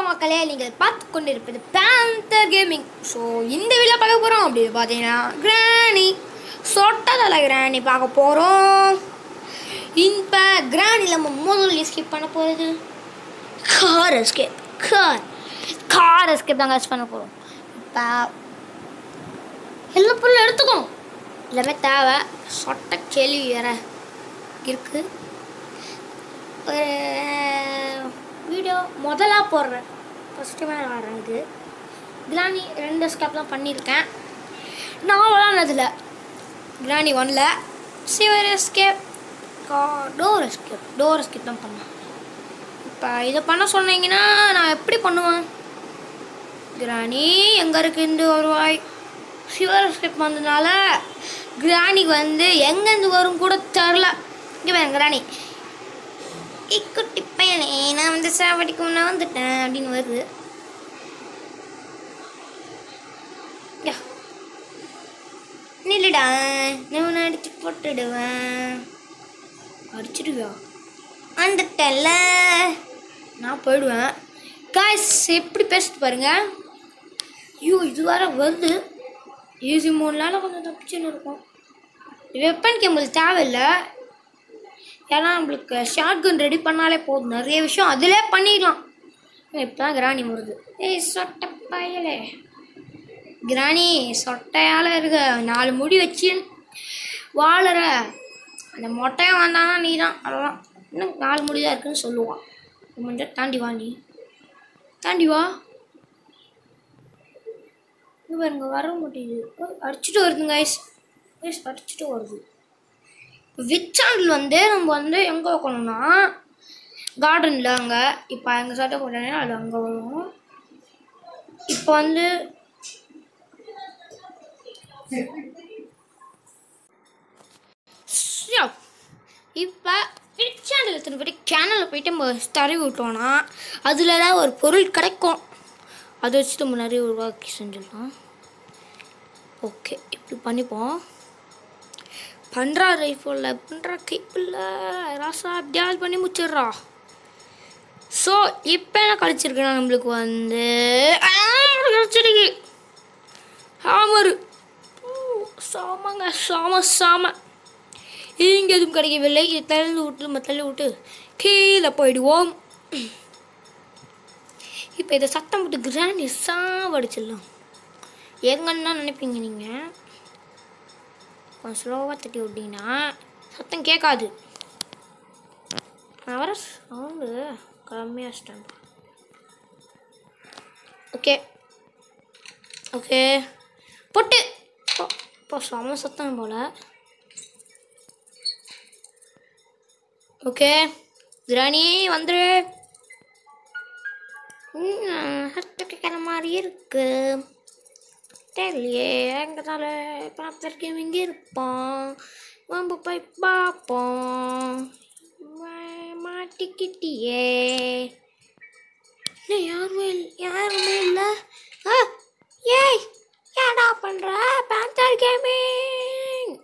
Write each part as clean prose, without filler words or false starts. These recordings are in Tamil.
வணக்கம் மக்களே, நீங்கள் பார்த்து கொண்டிருப்பது பேந்தர் கேமிங். ஸோ இந்த வீடியோ பார்க்க போகிறோம் அப்படின்னு பார்த்தீங்கன்னா கிராணி சொட்டதலை கிராணி பார்க்க போகிறோம். இப்போ கிராணியில் நம்ம முதல் எஸ்கேப் பண்ண போகிறது கார் எஸ்கேப். கார் எஸ்கேப் தாங்க பண்ண போகிறோம். இப்போ எல்லா பொருளும் எடுத்துக்கணும், எல்லாமே தேவை. சொட்ட கேள்வி வேற இருக்குது. ஒரு வீடியோ முதலாக போடுறேன், ஃபஸ்ட்டு மேலே வர்றேன். இது கிராணி 2 எஸ்கேப் தான் பண்ணியிருக்கேன். நான் விளாட்னதில்ல கிராணி 1ல் சிவர் எஸ்கேப், டோர் எஸ்கேப் தான் பண்ணேன். இப்போ இதை பண்ண சொன்னீங்கன்னா நான் எப்படி பண்ணுவேன்? கிராணி எங்கே இருக்குன்னு வருவாய். சிவர் எஸ்கேப் வந்ததுனால கிராணிக்கு வந்து எங்கேருந்து வரும் கூட தெரில. இங்கே வேறு கிராணி இக்குட்டி பையனே, நான் வந்து சாவடிக்கும், நான் வந்துட்டேன் அப்படின்னு வருது. நில்லுடா, நான் அடிச்சு போட்டுடுவேன். அடிச்சிடுவியா? வந்துட்டல, நான் போயிடுவேன். காய்ஸ் எப்படி பேசிட்டு பாருங்க. ஐயோ இது வேற வருது. ஈஸி மோட்னால கொஞ்சம் தப்பிச்சுன்னு இருக்கும். வெப்பன் கேம்பிள் தேவையில்லை, ஏன்னா நம்மளுக்கு ஷார்ட் கன் ரெடி பண்ணாலே போதும். நிறைய விஷயம் அதிலே பண்ணிடலாம். இப்போ தான் கிராணி வருது. ஏய் சொட்டை பயலே, கிராணி சொட்டையால் இருக்க 4 முடி வச்சு வாழற அந்த மொட்டையாக வந்தானா நீ தான். அவ்வளோதான், இன்னும் 4 முடி தான் இருக்குன்னு சொல்லுவான். கொஞ்சம் தாண்டி வா, நீ தாண்டி வா. இது பாருங்க வர மாட்டேங்குது, அடிச்சுட்டு வருதுங்க. அடிச்சுட்டு வருது. விச் சேனல் வந்து நம்ம வந்து எங்கே வைக்கணும்னா கார்டனில் அங்கே. இப்போ எங்கள் சட்டை போட்டேன்னா அது அங்கே வரும். இப்போ வந்து இப்போ விச் சேனல் எத்தனை போய்ட்டு சேனலில் போய்ட்டு நம்ம தடவி விட்டோன்னா அதில் ஏதாவது ஒரு பொருள் கிடைக்கும். அதை வச்சு நம்ம நிறைய உருவாக்கி செஞ்சிடலாம். ஓகே, இப்படி பண்ணிப்போம். பண்ணுறா ரைஃபிளில், பண்ணுறா கைப்பில் ராசா அப்படியாவது பண்ணி முடிச்சிடுறா. ஸோ இப்போ என்ன கிடச்சிருக்குன்னா நம்மளுக்கு வந்து கிடச்சிருக்கு ஹாமரு. சாம இங்கே எதுவும் கிடைக்கவில்லை. இது தள்ளி விட்டு கீழே போயிடுவோம். இப்போ இதை சத்தம் போட்டு கிராணி சாவடிச்சிடலாம். எங்கன்னா நினைப்பீங்க நீங்கள், கொஞ்சம் ஸ்லோவாக தட்டி விட்டிங்கன்னா சத்தம் கேட்காது. நான் வர சவுண்டு கம்மியாக வச்சிட்டேன். ஓகே பொட்டு இப்போ செம சத்தம் போல். ஓகே கிராணி வந்துரு. சத்தம் கேட்குற மாதிரி இருக்கு, தெரியலையே. எங்கனால பார்த்துருக்கேன், இங்கே இருப்பான். வம்பு போய் பார்ப்போம். மாட்டிக்கிட்டியே, யாருமே இல்லை. ஏய் ஏடா பண்ணுற பேந்தர் கேமிங்?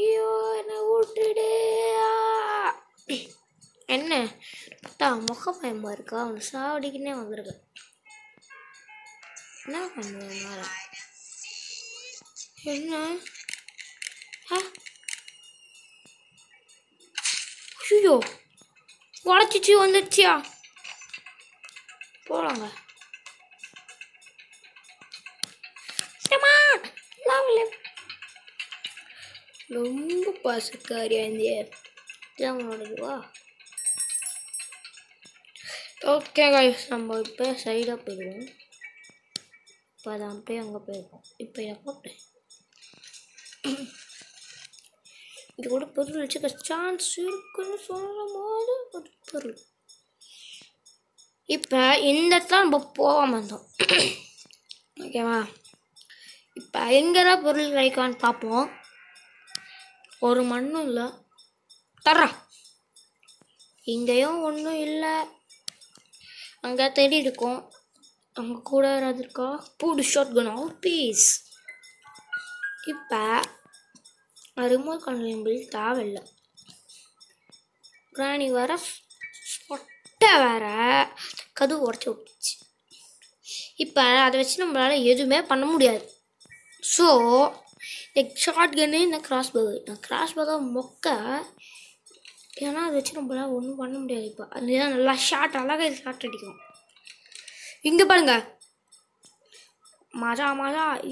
ஐயோ என்ன விட்டுடு. என்ன பார்த்தா முக பயமாக இருக்கா? அவனை சாவடிக்குன்னே வந்திருக்கு. என்ன பண்ணுவேன்? என்ன ஐயோ உடச்சிச்சு வந்துடுச்சியா? போகலாங்க. ரொம்ப பாசக்காரியா இருந்தியா? ஓகே கைஸ், நம்ம இப்போ சைடாக போயிடுவோம். இப்போ அதை அப்படியே அங்கே போயிருக்கோம். இப்போ இதை போட்டு இது கூட பொருள் வச்சுக்க சான்ஸ் இருக்குன்னு சொல்லும் போது ஒரு பொருள். இப்போ இந்த இடத்துல நம்ம போகாமல் இருந்தோம். ஓகேவா? இப்போ எங்கேதான் பொருள் கிடைக்கான்னு பார்ப்போம். ஒரு மண்ணும் இல்லை, தர்றேன். இங்கேயும் ஒன்றும் இல்லை. அங்கே தேடி இருக்கோம், அங்கே கூட யாராவது இருக்கா? பூடு ஷார்ட் கன் பீஸ். இப்போ ரிமோட் கண்ட்ரோல் தேவையில்லை. கிராணி வர முட்டை வேற கதவு உடச்சி விட்டுச்சு. இப்போ அதை வச்சு நம்மளால் எதுவுமே பண்ண முடியாது. ஸோ ஷார்ட் கன்னு இந்த கிராஸ் பகை மொக்க. ஏன்னா அதை வச்சு நம்மளால் ஒன்றும் பண்ண முடியாது. இப்போ அதுதான் நல்லா அழகாக ஷார்ட் அடிக்கும். இங்கே பாருங்க, மஜா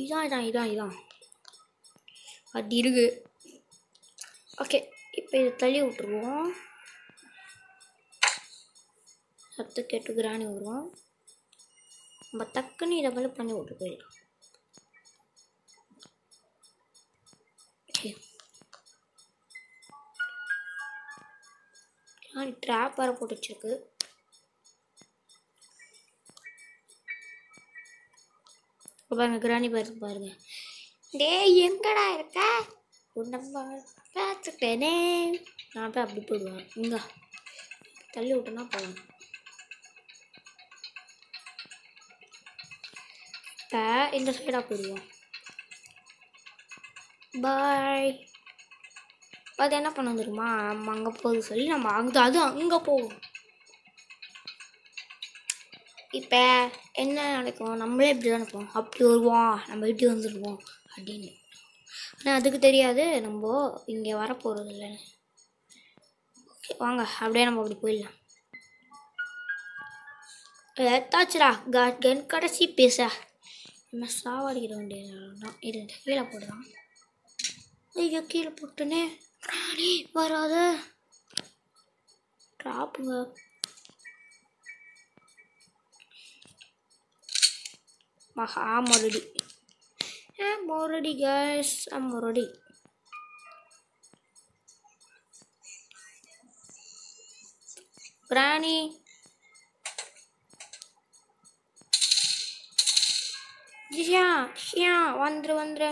இதான் அப்படி இருக்கு. ஓகே, இப்போ இதை தள்ளி விட்டுருவோம். சத்து கேட்டு கிராணி வருவோம். நம்ம டக்குன்னு இதை போல பண்ணி விட்டு போயிடலாம். ட்ராப் வேறு போட்டு வச்சிருக்கு. பாருங்க கிராணி பாருங்க. டேய் எங்கடா இருக்க? உன்னை பார்த்துட்டேனே. நான் போய் அப்படி போயிடுவேன். இங்க தள்ளி விட்டோன்னா போகலாம். இப்போ இந்த சைடாக போயிடுவோம். பாய். அது என்ன பண்ண தெரியுமா, நம்ம அங்கே போகுது சொல்லி நம்ம அங்கே போவோம். இப்போ என்ன நடக்கும், நம்மளே இப்படி தான் நினைப்போம். அப்படி வருவோம், நம்ம வீட்டுக்கு வந்துடுவோம் அப்படின்னு. ஆனால் அதுக்கு தெரியாது நம்ம இங்கே வரப்போகிறது இல்லைன்னு. ஓகே வாங்க, அப்படியே நம்ம அப்படி போயிடலாம். ஏத்தாச்சுடா கன் கடைசி பேச என்ன சாவடிக்கிற வேண்டியதான். இது கீழே போடுதான். ஐயோ கீழே போட்டுனே வராத ட்ராப்புங்க. மொரடி guys, மொரடி. பிராணி வந்துரு.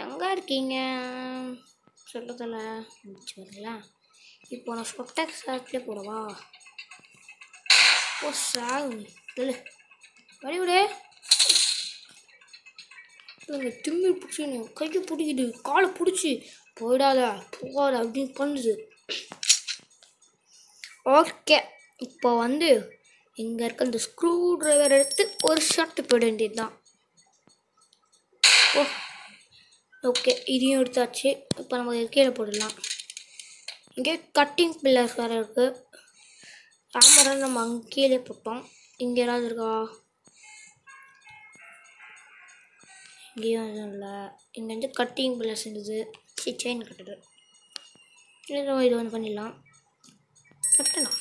எங்கே இருக்கீங்க சொல்லுதில்ல முடிச்சு வரல. இப்போ நான் சொட்டக் சாப்பிட்டே போடவா? ஓ சாகு சொல்லு வழிவிடு. திமிழ் பிடிச்சின்னு கையை பிடிக்கிது, காலை பிடிச்சி போயிடாத அப்படின்னு பண்ணுது. ஓகே, இப்போ வந்து இங்கே இருக்க இந்த ஸ்க்ரூ ட்ரைவர் எடுத்து ஒரு ஷாட்டு போயிட வேண்டியது தான். ஓ ஓகே, இதையும் எடுத்தாச்சு. இப்போ நம்ம கீழே போடலாம். இங்கே கட்டிங் பில்லர்ஸ் வேறு இருக்குது. கேமரா நம்ம அங்கே கீழே போட்டோம். இங்கே ஏதாவது இருக்கா? இங்கேயும் எதுவும் இல்லை. இங்கே வந்து கட்டிங் பில்லர்ஸ் இருந்தது. செயின் கட்டுது. இது வந்து பண்ணிடலாம். கட்டலாம்.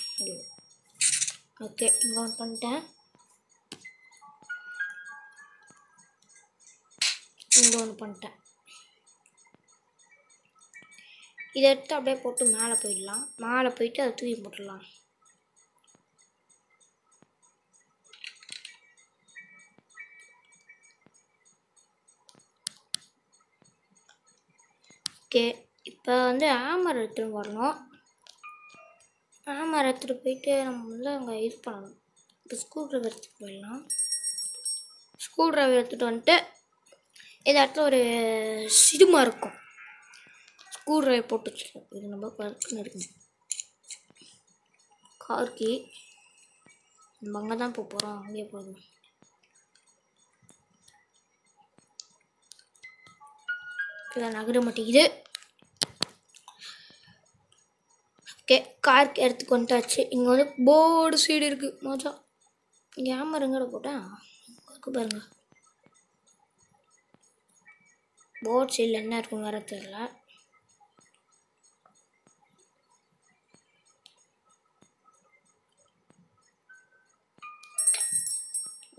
ஓகே, இங்கே ஒன்று பண்ணிட்டேன். இங்கே ஒன்று பண்ணிட்டேன். இதை எடுத்து அப்படியே போட்டு மேலே போயிடலாம். மேலே போயிட்டு அதை தூக்கி போட்டுடலாம். ஓகே, இப்போ வந்து ஹேமர் எடுத்துகிட்டு வரணும். ஹேமர் எடுத்துகிட்டு போயிட்டு நம்ம வந்து அங்கே யூஸ் பண்ணணும். இப்போ ஸ்க்ரூ ட்ரைவர் எடுத்துகிட்டு போயிடலாம். ஸ்க்ரூ ட்ரைவர் எடுத்துகிட்டு வந்துட்டு இந்த இடத்துல ஒரு சிடுமா இருக்கும். ஸ்க்ரூ ட்ரைவர் போட்டு வச்சுருக்கோம். இது நம்ம கரெக்டாக எடுக்கணும். கார்கி நம்ம அங்கே தான் போகிறோம். அங்கேயே போதும். இதை நகர மாட்டேங்குது. ஓகே, கார்க்கு எடுத்துக்கு வந்துட்டாச்சு. இங்கே வந்து போர்டு சைடு இருக்குது. மோஜா இங்கே ஹேமர் எங்கட போட்டேன் இருக்கு பாருங்க. போர்டு சைடில் என்ன இருக்கும் வேறு தெரியல.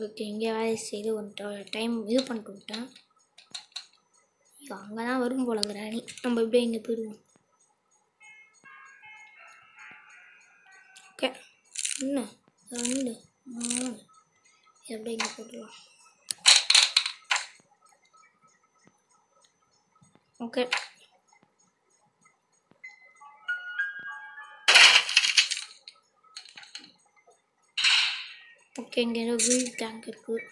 ஓகே, இங்கே வேலை செய்து வந்துட்டோம். டைம் இது பண்ணிட்டு விட்டேன். அங்கே தான் வரும் போல கிராணி. நம்ம இப்படியே இங்கே போயிடுவோம். ஓகே, 1 2 3 எப்படியே இங்கே போட்டுடலாம். ஓகே, ஓகே இங்கே ஏதோ வீல் டேங்க் இருக்குது.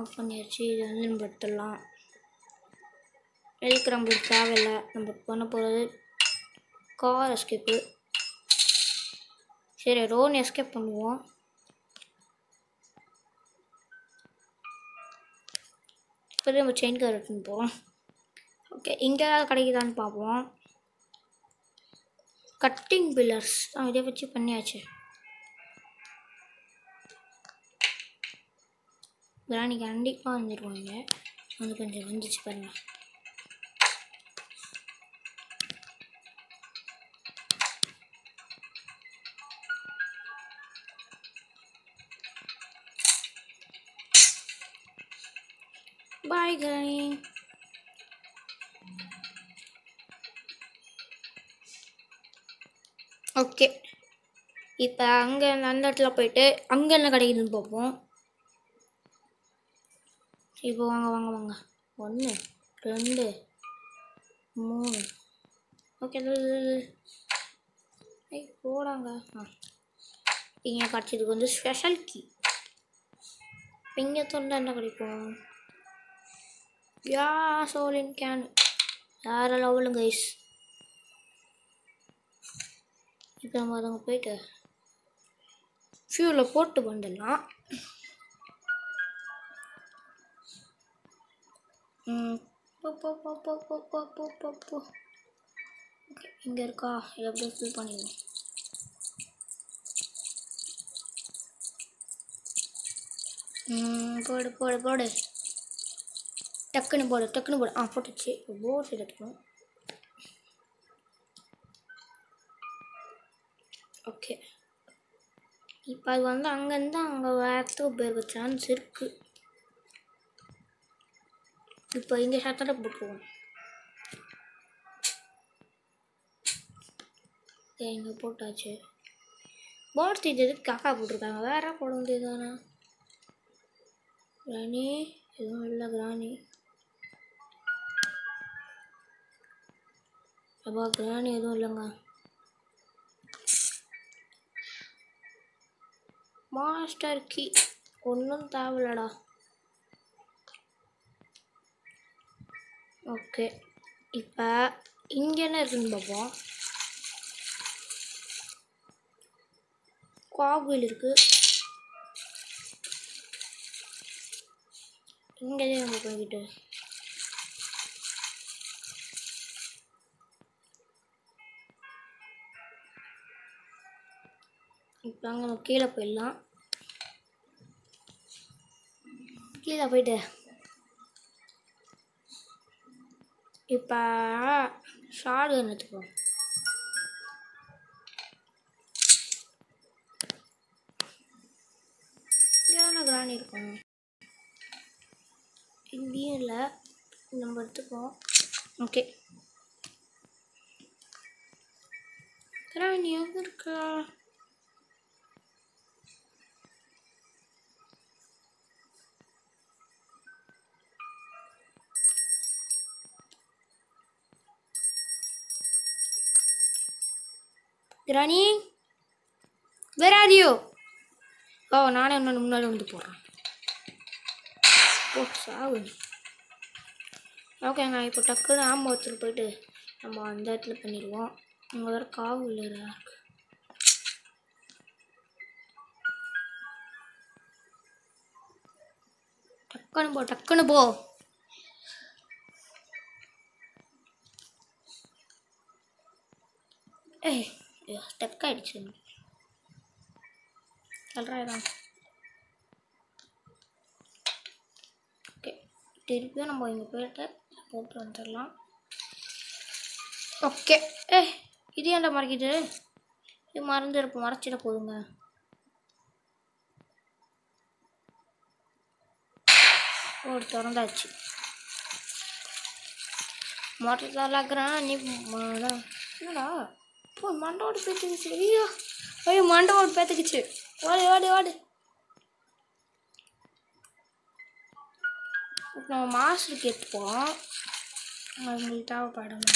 ஆஃப் பண்ணியாச்சு. இது வந்து நம்ம எடுத்துடலாம். எதுக்கு நம்மளுக்கு தேவையில்லை. நம்ம பண்ண போகிறது கார் எஸ்கேப்பு. சரி ரோன் எஸ்கேப் பண்ணுவோம். இப்போ நம்ம செயின் கார் எடுத்துன்னு போவோம். ஓகே இங்கே கிடைக்குதான்னு பார்ப்போம். கட்டிங் பில்லர்ஸ் இதை வச்சு பண்ணியாச்சு. கிராணி கண்டிப்பாக வந்துடுவாங்க. வந்து கொஞ்சம் வந்துச்சு பாருங்க. பாய் கிராணி. ஓகே இப்போ அங்கே அந்த இடத்துல போயிட்டு அங்கே என்ன கிடைக்குதுன்னு பார்ப்போம். இப்போ வாங்க வாங்க வாங்க 1 2 3. ஓகே போடாங்க. இங்கே கிடச்சதுக்கு வந்து ஸ்பெஷல் கீ. இங்கே தொண்டை என்ன கிடைக்கும்? யா சோலின் கேன் வேறு லெவலுங்க கைஸ். இப்போ நம்ம அதை போயிட்டு ஃபியூவில் போட்டு வந்துடலாம். ஓகே இங்கே இருக்கா? இதை அப்படியே ஃபில் பண்ணிடுவோம். போடு போடு போடு டக்குன்னு போடு டக்குன்னு போடு. போட்டுச்சு. போர் சைடு எடுக்கணும். ஓகே இப்போ அது வந்து அங்கேருந்து அங்கே வேறத்துக்கு போயிருக்க சான்ஸ் இருக்குது. இப்போ இங்கே சத்தத்தை போட்டுருவோம். ஓகே இங்கே போட்டாச்சு. போர்ட் இது எதுக்கு காக்கா போட்டிருக்காங்க? வேற போட வேண்டியது தானே. கிராணி எதுவும் இல்லை. கிராணி அப்பா கிராணி எதுவும் இல்லைங்க. மாஸ்டர் கீ ஒன்றும் தேவையில்லடா. ஓகே இப்போ இங்கே என்ன இருக்குன்னு பார்ப்போம். காகுவில் இருக்குது. இங்கே நம்ம போய்கிட்டு இப்போ அங்கே நம்ம கீழே போயிடலாம். கீழே போயிட்டு இப்போ ஷார்ட் கன் எடுத்துப்போம். எவ்வளோ கிராணி இருக்கும்? இங்கேயும் இல்லை. நம்ம எடுத்துப்போம். ஓகே கிராணி எங்கே இருக்கா? கிராணி வேர் ஆர் யூ? நானே இன்னொன்று முன்னாடி வந்து போடுறேன். சாவு. ஓகேங்க இப்போ டக்குன்னு ஆம்பு எடுத்துகிட்டு போயிட்டு நம்ம அந்த இடத்துல பண்ணிடுவோம். அங்கே வேறு காவு இல்லை இருக்கு. டக்குன்னு போ. ஸ்டக் ஆகிடுச்சு. சொல்கிறேன். ஓகே திருப்பியும் நம்ம இங்கே போயிட்டு போட்டு வந்துடலாம். ஓகே இது ஏன்டா மறைக்கிது? இது மறந்துருப்போம். மறைச்சிட போதுங்க. திறந்தாச்சு. மோட்டர் தரலாக்குறான். நீ என்னடா மண்டோடு பேத்துக்குச்சு. ஐயோ மண்டோடு பேத்துக்குச்சு. ஓடு ஓடு ஓடு. நம்ம மாஸ்டருக்கு எடுத்துப்போம். உங்களுக்கு தேவைப்படும்.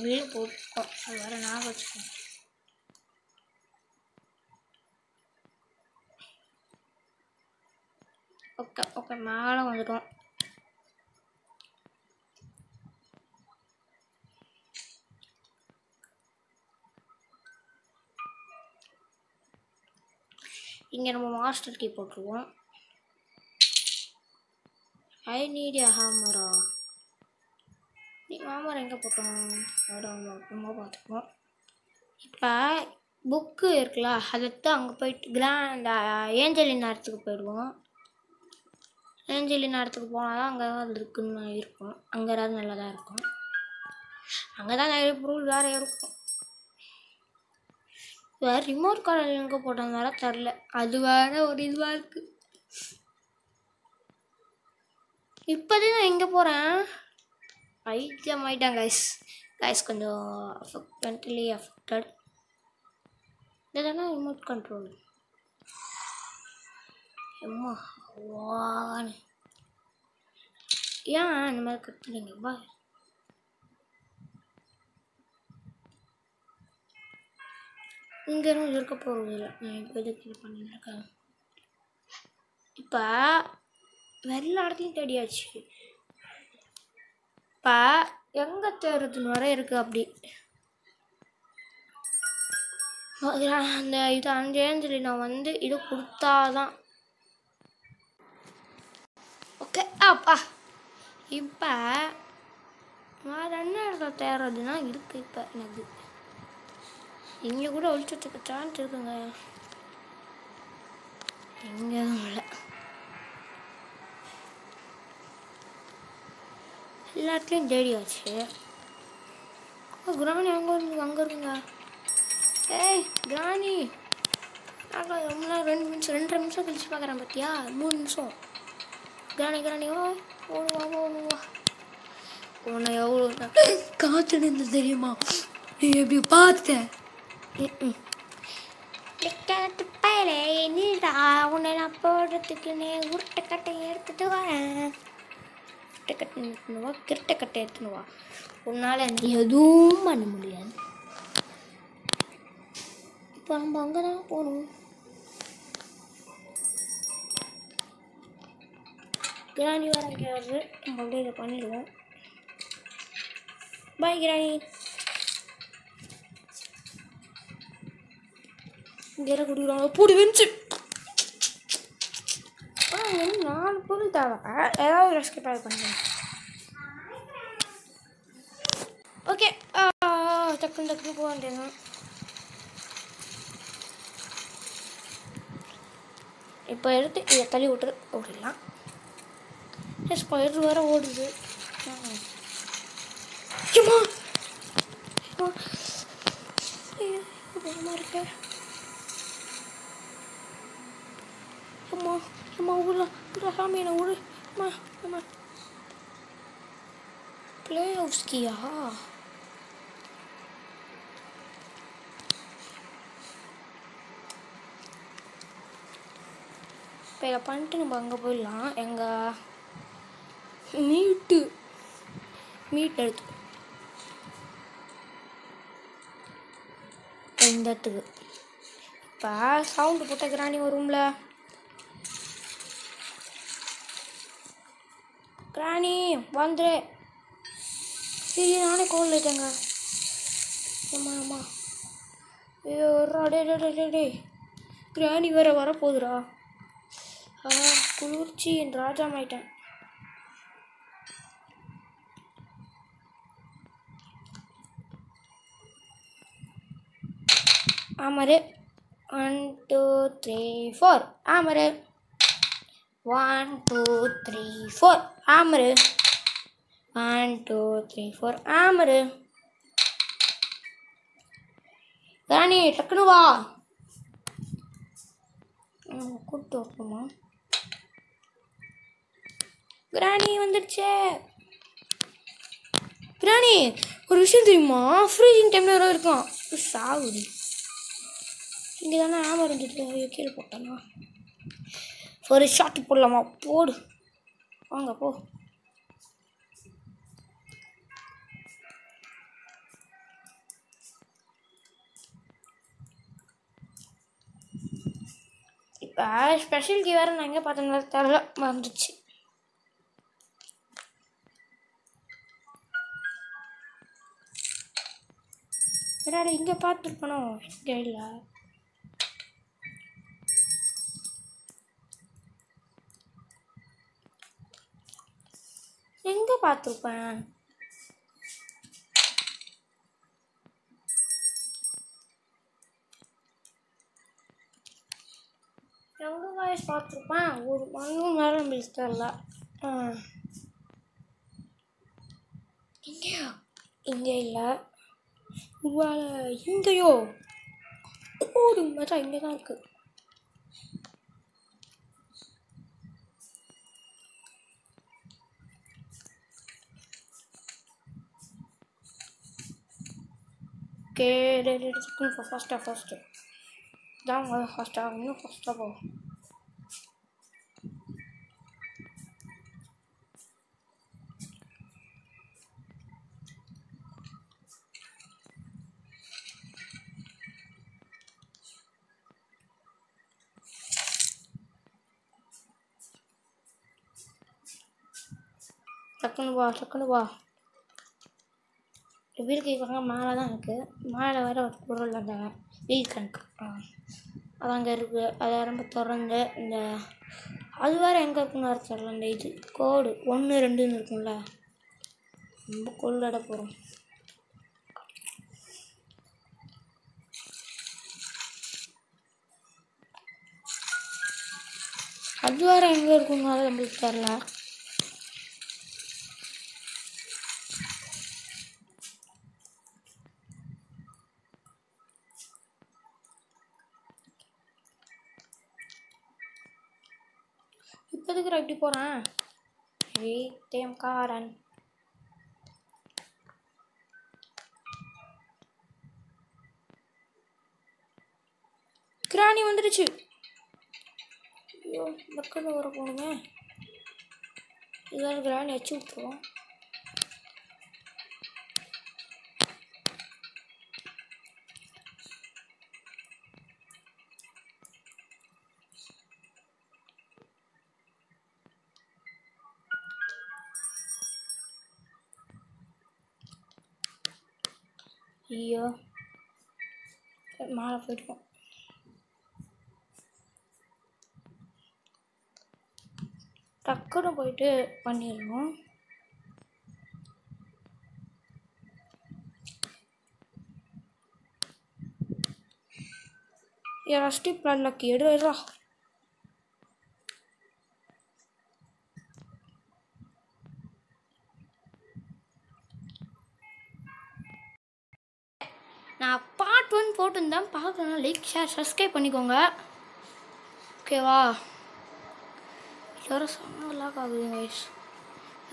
வெளியே போட்டுப்போம். அது வேறு ஞாபகம் வச்சுக்கோங்க. ஓகே மேலே வந்துட்டோம். இங்கே நம்ம மாஸ்டர் கீ போட்டுருவோம். I need a ஹேமரா. ஹேமர் எங்கே போட்டோம்? ரொம்ப பார்த்துக்குவோம். இப்போ புக்கு இருக்குல்ல, அதை அங்கே போயிட்டு அந்த ஏஞ்சலின் நேரத்துக்கு போயிடுவோம். ஏஞ்சலின் நேரத்துக்கு போனால் தான் அங்கே தான் இருக்குன்னு இருக்கும். அங்கே ஏதாவது நல்லா தான் இருக்கும். அங்கே தான் நிறைய பொருள் வேறு இருக்கும். வேறு ரிமோட் கார்டு எங்கே போட்டதுனால தரல. அது வேறு ஒரு இதுவாக இருக்குது. இப்போதே நான் எங்கே போகிறேன்? பைத்தியம் ஆகிட்டேன் கைஸ் கொஞ்சம் மென்டலி அஃபெக்டட். இதுதானே ரிமோட் கண்ட்ரோல். அம்மா வான்னு ஏன் இந்த மாதிரி கற்றுறீங்க? பா இங்கே இருக்க போகிறது இல்லை. நான் இப்போ எதுக்கு இது பண்ணியிருக்கேன்? இப்போ எல்லா இடத்தையும் தேடியாச்சு. இப்போ எங்கே தேடுறதுன்னு வர இருக்குது. அப்படி அந்த இது அஞ்சேன்னு சொல்லி நான் இது கொடுத்தாதான் ஓகே. அப்பா இப்போ வேறு என்ன இடத்துல தேடுறதுன்னா இருக்குது. இப்போ எனக்கு இங்கே கூட ஒழிச்சுட்டு சான்ஸ் இருக்குங்க. இங்கே எதுவும் இல்லை. எல்லா இடத்துலையும் தேடியாச்சு. கிராணி அங்கே இருக்குங்க. ஏய் கிராணி, நான் ரொம்ப 2 நிமிஷம் கழிச்சு பார்க்குறேன். பார்த்தியா? 3 நிமிஷம். கிராணி ஓடுவா. உன்னை எவ்வளோ காத்து நின்று தெரியுமா? நீ எப்படி பார்த்தேன்? என்னடா உன்னை நான் போடுறதுக்கு உருட்டைக்கட்டை எடுத்துட்டு வரேன். கிருட்டைக்கட்டை எடுத்துன்னு வா. உன்னால் எதுவும் பண்ண முடியாது. இப்போ நம்ம அங்கே தான் போகணும். கிராணி வர கேட்குறது. நம்ம அப்படியே இதை பண்ணிடுவோம். பாய் கிராணி. இங்கே கொடுக்குறாங்க. பூடி வெஞ்சு 4 பொருள் தேவை. ஏதாவது ரெஸ்கேப் பண்ணுறேன். ஓகே, டக்குன்னு போக வேண்டியது. இப்போ எடுத்து இதை தள்ளி விட்டு ஓடிடலாம். ஸ்பைடர் வேறு ஓடுது. இருக்கு. அம்மா விடலாம் சாமி, என்ன விடு. அம்மா பிளே ஹவுஸ்கியா? இப்போ இதை பண்ணிட்டு நம்ம அங்கே போயிடலாம். எங்கள் மீட் எடுத்து இந்த இடத்துக்கு. இப்போ சவுண்டு போட்ட கிராணி ஒரு ரூமில். கிராணி வந்துரு. சரி நானே கோல் ஆயிட்டேங்க. ஆமாம் ஐயோ டே கிராணி வேற வரப்போகுதுரா. குளிர்ச்சி என் ராஜாமாயிட்டேன். ஆமாரு 1 2 3 4 ஆமாரு 1 2 3 4 ஆமாரு 1 2 3 4 ஆமாரு. கிராணி டக்குனு வா. கூப்பிட்டு வைப்போமா? கிராணி வந்துடுச்சே. கிராணி ஒரு விஷயம் தெரியுமா? ஃப்ரீசிங் டைமில் வர இருக்கும். சாகுடி. இங்கே தானே ஆமாம் இருந்துட்டு கீழே போட்டானா? ஒரு ஷாட் போடலாமா? போடு வாங்க போ. இப்போ ஸ்பெஷல் கீ வேறு நான் எங்கே பார்த்தேன்னு தெரியல, வந்துச்சு. இங்கே பார்த்துருக்கணும். இங்கே இல்லை. பார்த்துருப்பேன். எவ்வளோ வாய்ஸ் பார்த்துருப்பேன். ஒரு மண்ணும் நேரம் நம்மளுக்கு தெரில. இங்கேயா? இங்கே இல்லை. இங்கேயோ கோடு மச்சா இங்கே தான் இருக்குது. ஓகே ஃபஸ்ட்டு தான் ஃபஸ்ட்டாக இன்னும் ஃபஸ்ட்டாக போகும். டக்குன்னு வா. வீடு கேட்குறாங்க. மேலே தான் இருக்குது. மேலே வேறு ஒரு பொருள் அந்த வீல் கணக்கு அது அங்கே இருக்குது. அதை ரொம்ப திறந்து இந்த அது வேறு எங்கே இருக்குன்னு வேறு தெரியல. இந்த இது கோடு 1 2ன்னு இருக்கும்ல, ரொம்ப கொள்ளாட போகிறோம். அது வேறு எங்கே இருக்குன்னு வேறு நம்மளுக்கு தெரில. இப்போதுக்கு எப்படி போகிறேன்? காரன் கிராணி வந்துடுச்சு. ஐயோ மக்கள் வர போகணுமே. இதால் கிராணி வச்சு விட்டுருவோம். ஐயோ மேலே போயிடுவோம். டக்குன்னு போயிட்டு பண்ணிடணும். ரஸ்டி பிளான்லக்கு எடுறா. நான் பார்ட் 1 போட்டுருந்தேன். பார்க்கணும் லைக் ஷேர் சப்ஸ்கிரைப் பண்ணிக்கோங்க. ஓகேவா? எல்லாரும் செம்ம லாக் ஆகுது கைஸ்.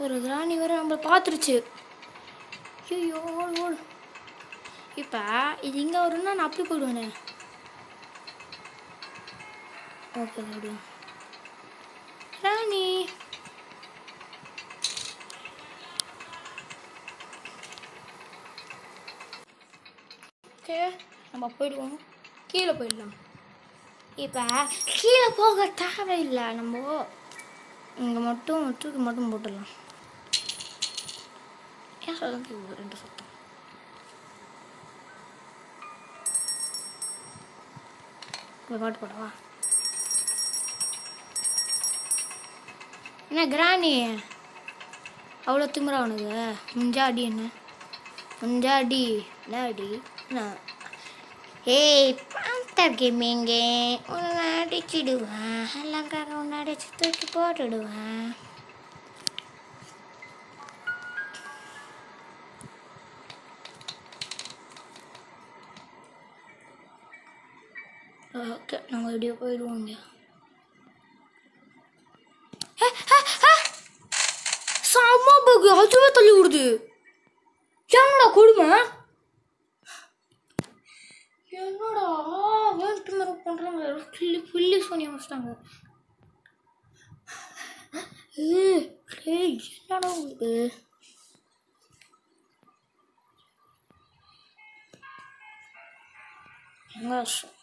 ஒரு கிராணி வேறு நம்மளை பார்த்துருச்சு. ஐயோ ஓடு. இப்போ இது இங்கே வரும்னா நான் அப்படி போயிடுவேனே. ஓகே அப்படியா ராணி. ஓகே நம்ம போயிடுவோம். கீழே போயிடலாம். இப்போ கீழே போக தேவையில்லை. நம்ம இங்கே மட்டும் தூக்கி மட்டும் போட்டுடலாம். ஏன் சொல்ல 2 சத்தம் பாட்டு போடவா? என்ன கிராணி அவ்வளோ திமுறா உனக்கு? முஞ்சாடி என்ன முஞ்சாடி லாடி ஏய் பாந்தர் கேமிங்க உன்னை அடிச்சிடுவேன். எல்லாருக்காக உன்னை அடிச்சு தூக்கி போட்டுடுவேன். ஓகே நம்ம எப்படியோ போயிடுவோங்க. செம்ம பகு அதுவே தள்ளி விடுது. என்னடா கொடுமை? என்னடா வேட்டு மாதிரி பண்ணுறாங்க. புள்ளி சோனி வச்சிட்டாங்க. என்னடா உங்களுக்கு?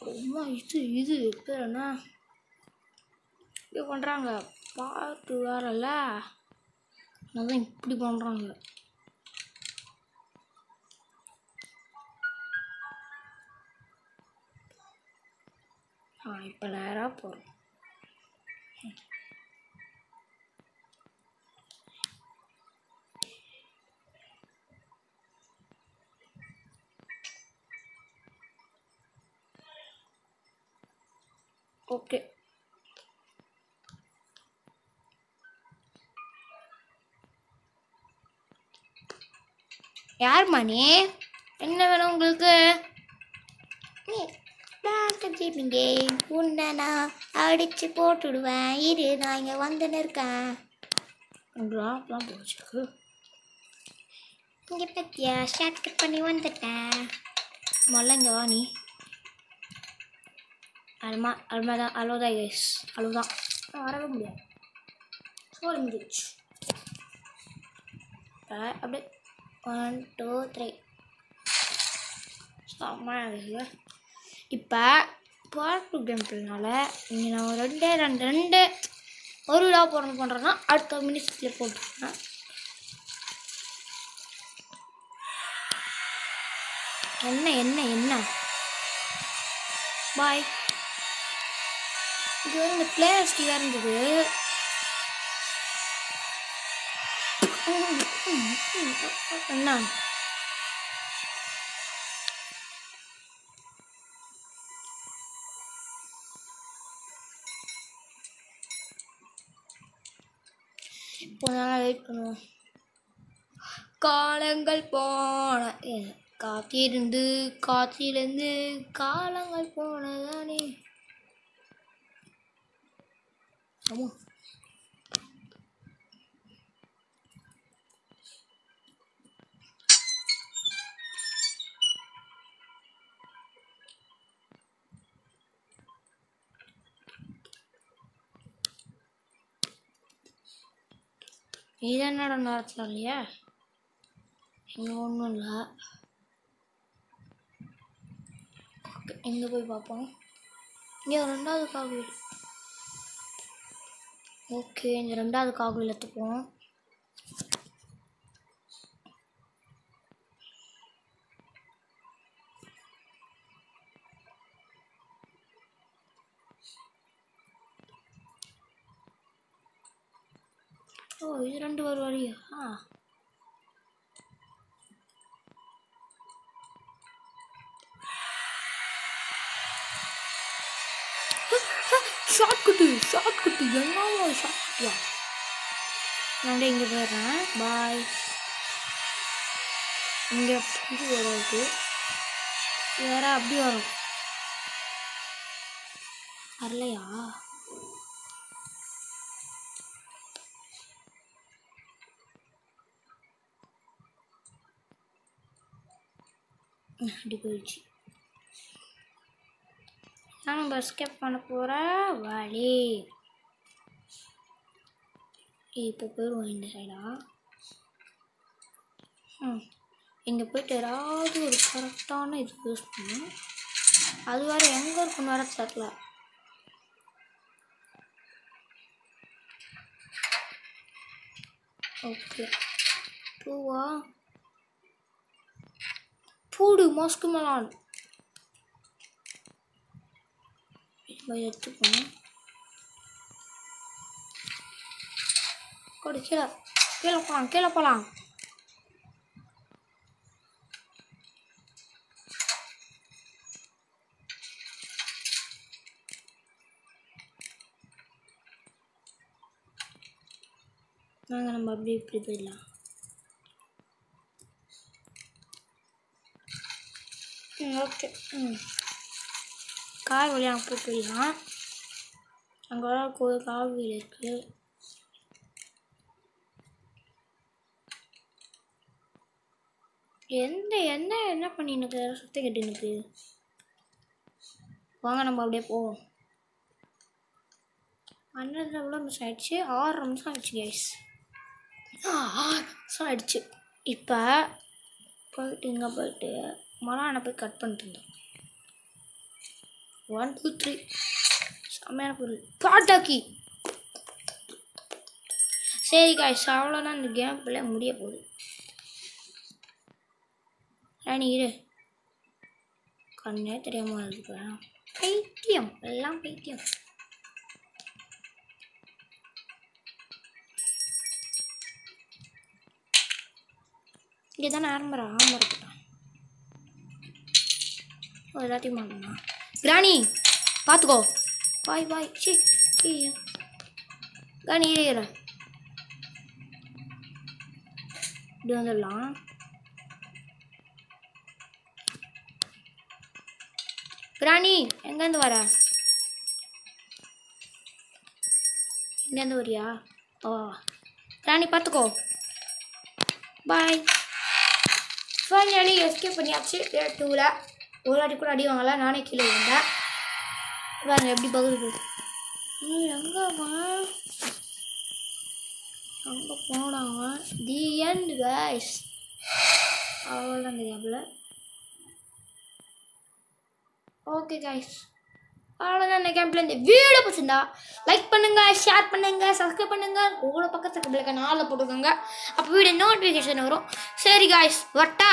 ரொம்ப இது பேர் என்ன இப்படி பண்ணுறாங்க? பாட்டு வேறல்ல, அதான் இப்படி பண்ணுறாங்க. இப்போ நேராக போகிறோம். ஓகே. யார் மணி? என்ன வேணும் உங்களுக்கு? உன்னை நான் அடிச்சு போட்டுடுவேன். இரு, நான் இங்கே வந்துன்னு இருக்கேன். போச்சு இங்கே பத்தியா ஷார்ட் கட் பண்ணி வந்துட்டேன். முதல்ல இங்கே வா நீ. அல்மாதான் அவ்வளோதான் கைஸ், அவ்வளோதான். வரவே முடியாது. சோறு முடிச்சு அப்படியே 1 2 3 செம்மையாக. இப்போ பார்ட் 2 கேம் பிள்ளைனால இங்கே நான் ரெண்டு ஒரு விழா பண்ணுறேன்னா அடுத்த மினிட்ஸில் போட்டுருக்கேன். என்ன பாய். இது வந்து இந்த பிளேயர்ஸ் வேறு இருந்தது. என்ன இப்போ நாள் வெயிட் பண்ணுவோம். காலங்கள் போன காத்திருந்து காலங்கள் போனதானே. ஆமாம், இது என்னோட நேரத்தில் இல்லையா? இங்கே ஒன்றும் இல்லை. ஓகே, எங்கே போய் பார்ப்போம். இங்கே 2வது காகுவில். ஓகே, இந்த 2வது காகுவில் எடுத்துப்போம். ஓ, இது 2 ஒரு வழியா? ஷார்ட்கட்டு என்ன ஷார்ட்கட்டியா? நான் இங்கே போயிடுறேன். பாய். இங்கே இது வராது, வேற அப்படி வரும். வரலையா? அப்படி போயிடுச்சு. நான் எஸ்கேப் பண்ண போகிற வழி. இப்போ போயிடுவோம் இந்த சைடா. இங்கே போய்ட்டு ஏதாவது ஒரு கரெக்டான இது யூஸ் பண்ணும். அது வேறு எங்கே இருக்குன்னு வேறு தெரியல. ஓகே, பூவா பூடு மாஸ்க்கு மேலான் எடுத்துப்போம். கொடு, கீழே போகலாம். நாங்கள் நம்ம அப்படி இப்படி போயிடலாம். ஓகே, கார் வழியாக அங்கே போய் போயிடலாம். அங்கே வர காவியில் இருக்குது. என்ன பண்ணினுக்கு சுத்த கட்டினுக்கு. வாங்க நம்ம அப்படியே போவோம். 12 எவ்வளோ நிமிஷம் ஆயிடுச்சு? 6 நிமிஷம் ஆயிடுச்சு கைஸ். 6 நிமிஷம் ஆயிடுச்சு. இப்போ போயிட்டு மலானை போய் கட் பண்ணிட்டு இருந்தோம். 1 2 3 செம்மையான பொருள் பாட்டாக்கி. சரி கைஸ், அவ்வளோதான் இந்த கேம் பிள்ளை முடிய போகுது. ராணி இரு, கண்ணே தெரியாமல் இருப்பேன். பைத்தியம், எல்லாம் பைத்தியம். இங்கே தானே ஆரம்பம் இருக்கட்டும். எல்லாத்தையும் வாங்கண்ணா. கிராணி பார்த்துக்கோ, பாய் சி கனி ஏறேன் இப்படி வந்துடலாம். கிராணி எங்கேருந்து வர? இங்கேருந்து வரியா? ஓ கிராணி பார்த்துக்கோ. பாய். ஃபைனலி எஸ்கேப் பண்ணியாச்சு. டே 2ல் ஒரு வாட்டி கூட அடி வாங்கல. நானே கீழே விழுந்தேன். பாருங்க எப்படி பகுது. எங்கவன் அங்கே போனவன். The end guys. அவ்வளோதான் தெரியாமல். ஓகே கைஸ், அவ்வளோதான் இந்த கேம்ப்ல. இந்த வீடியோ பிடிச்சிருந்தா லைக் பண்ணுங்க, ஷேர் பண்ணுங்க, சப்ஸ்கிரைப் பண்ணுங்க. உங்களோட பக்கத்தில் 4 போட்டுக்கோங்க. அப்போ வீடியோ நோட்டிஃபிகேஷன் வரும். சரி கைஸ், வட்டா.